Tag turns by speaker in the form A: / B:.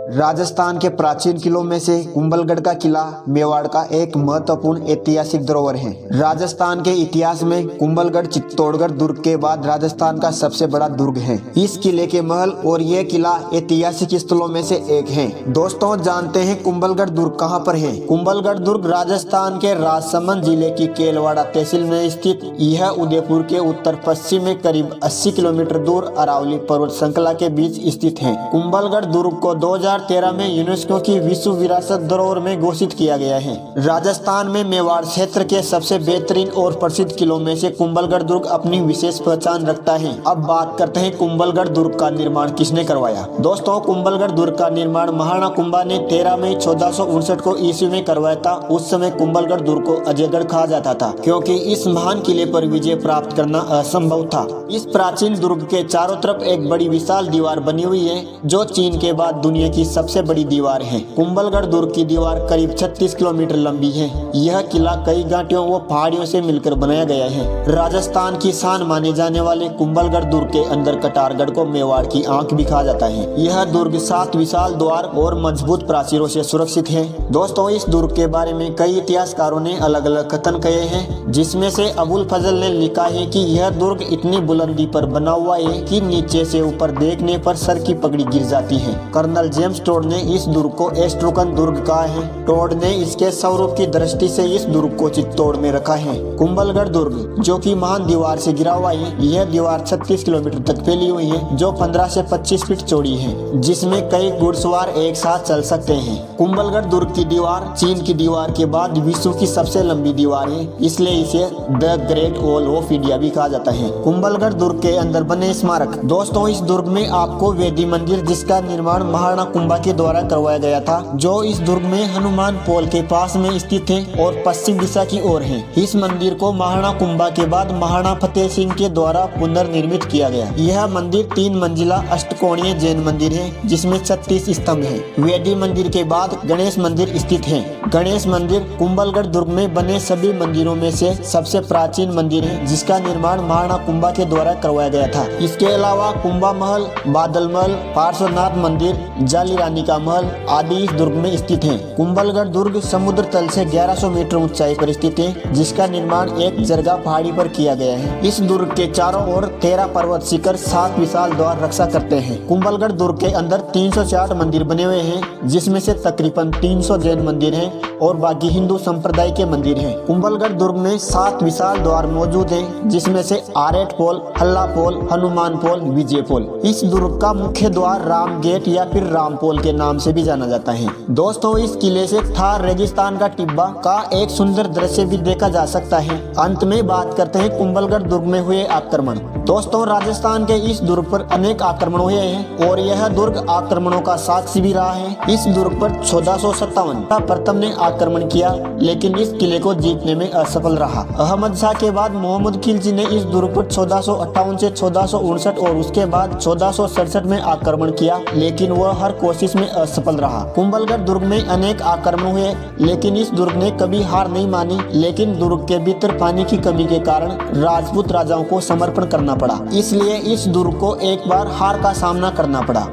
A: राजस्थान के प्राचीन किलों में से कुंभलगढ़ का किला मेवाड़ का एक महत्वपूर्ण ऐतिहासिक धरोहर है। राजस्थान के इतिहास में कुंभलगढ़ चित्तौड़गढ़ दुर्ग के बाद राजस्थान का सबसे बड़ा दुर्ग है। इस किले के महल और यह किला ऐतिहासिक स्थलों में से एक है। दोस्तों, जानते हैं कुंभलगढ़ दुर्ग कहां पर है। कुंभलगढ़ दुर्ग राजस्थान के राजसमंद जिले की केलवाड़ा तहसील में स्थित यह उदयपुर के उत्तर पश्चिम में करीब 80 किलोमीटर दूर अरावली पर्वत श्रृंखला के बीच स्थित है। कुंभलगढ़ दुर्ग को 2013 में यूनेस्को की विश्व विरासत धरोहर में घोषित किया गया है। राजस्थान में मेवाड़ क्षेत्र के सबसे बेहतरीन और प्रसिद्ध किलों में से कुंभलगढ़ दुर्ग अपनी विशेष पहचान रखता है। अब बात करते हैं कुंभलगढ़ दुर्ग का निर्माण किसने करवाया। दोस्तों, कुंभलगढ़ दुर्ग का निर्माण महाराणा कुंभा ने 13 मई 1459 को ईस्वी में करवाया था। उस समय कुंभलगढ़ दुर्ग को अजयगढ़ कहा जाता था, क्योंकि इस महान किले पर विजय प्राप्त करना असंभव था। इस प्राचीन दुर्ग के चारों तरफ एक बड़ी विशाल दीवार बनी हुई है, जो चीन के बाद दुनिया की सबसे बड़ी दीवार है। कुंभलगढ़ दुर्ग की दीवार करीब 36 किलोमीटर लंबी है। यह किला कई घाटियों व पहाड़ियों से मिलकर बनाया गया है। राजस्थान की शान माने जाने वाले कुंभलगढ़ दुर्ग के अंदर कटारगढ़ को मेवाड़ की आंख भी कहा जाता है। यह दुर्ग 7 विशाल द्वार और मजबूत प्राचीरों से सुरक्षित है। दोस्तों, इस दुर्ग के बारे में कई इतिहासकारों ने अलग अलग कथन कहे हैं, जिसमें से अबुल फजल ने लिखा है कि यह दुर्ग इतनी बुलंदी पर बना हुआ है कि नीचे से ऊपर देखने पर सर की पगड़ी गिर जाती है। कर्नल जेम्स टोड ने इस दुर्ग को एस्ट्रोकन दुर्ग कहा है। टोड ने इसके स्वरूप की दृष्टि से इस दुर्ग को चित्तौड़ में रखा है। कुंभलगढ़ दुर्ग, जो कि महान दीवार से घिरा हुआ है, यह दीवार 36 किलोमीटर तक फैली हुई है, जो 15 से 25 फीट चौड़ी है, जिसमें कई घुड़सवार एक साथ चल सकते हैं। कुंभलगढ़ दुर्ग की दीवार चीन की दीवार के बाद विश्व की सबसे लंबी दीवार है, इसलिए इसे the great wall of India भी कहा जाता है। कुंभलगढ़ दुर्ग के अंदर बने स्मारक। दोस्तों, इस दुर्ग में आपको वेदी मंदिर, जिसका निर्माण महाराणा कुंभा के द्वारा करवाया गया था, जो इस दुर्ग में हनुमान पोल के पास में स्थित है और पश्चिम दिशा की ओर है। इस मंदिर को महाराणा कुंभा के बाद महाराणा फतेह सिंह के द्वारा पुनर्निर्मित किया गया। यह मंदिर 3 मंजिला अष्टकोणीय जैन मंदिर है, जिसमें 36 स्तंभ है। वेदी मंदिर के बाद गणेश मंदिर स्थित है। गणेश मंदिर कुंभलगढ़ दुर्ग में बने सभी मंदिरों में से सबसे प्राचीन मंदिर है, जिसका निर्माण महाराणा कुंभा के द्वारा करवाया गया था। इसके अलावा कुंभा महल, बादल महल, पार्श्वनाथ मंदिर, जाली रानी का महल आदि इस दुर्ग में स्थित हैं। कुंभलगढ़ दुर्ग समुद्र तल से 1100 मीटर ऊंचाई पर स्थित है, जिसका निर्माण एक जरगा पहाड़ी पर किया गया है। इस दुर्ग के चारों ओर 13 पर्वत शिखर 7 विशाल द्वार रक्षा करते हैं। कुंभलगढ़ दुर्ग के अंदर 360 मंदिर बने हुए हैं, जिसमें से तकरीबन 300 जैन मंदिर हैं और बाकी हिंदू संप्रदाय के मंदिर हैं। कुंभलगढ़ दुर्ग में 7 विशाल द्वार मौजूद हैं, जिसमें से आरेट पोल, हल्ला पोल, हनुमान पोल, विजय पोल। इस दुर्ग का मुख्य द्वार राम गेट या फिर राम पोल के नाम से भी जाना जाता है। दोस्तों, इस किले से थार रेगिस्तान का टिब्बा का एक सुंदर दृश्य भी देखा जा सकता है। अंत में बात करते हैं कुंभलगढ़ दुर्ग में हुए आक्रमण। दोस्तों, राजस्थान के इस दुर्ग पर अनेक आक्रमण हुए हैं और यह दुर्ग आक्रमणों का साक्षी भी रहा है। इस दुर्ग पर 1457 का प्रथम ने आक्रमण किया, लेकिन इस किले को जीतने में असफल रहा। अहमद शाह के बाद मोहम्मद खिलजी ने इस दुर्ग पर 1458 से 1459 और उसके बाद 1467 में आक्रमण किया, लेकिन वह हर कोशिश में असफल रहा। कुंभलगढ़ दुर्ग में अनेक आक्रमण हुए, लेकिन इस दुर्ग ने कभी हार नहीं मानी। लेकिन दुर्ग के भीतर पानी की कमी के कारण राजपूत राजाओं को समर्पण करना पड़ा, इसलिए इस दुर्ग को एक बार हार का सामना करना पड़ा।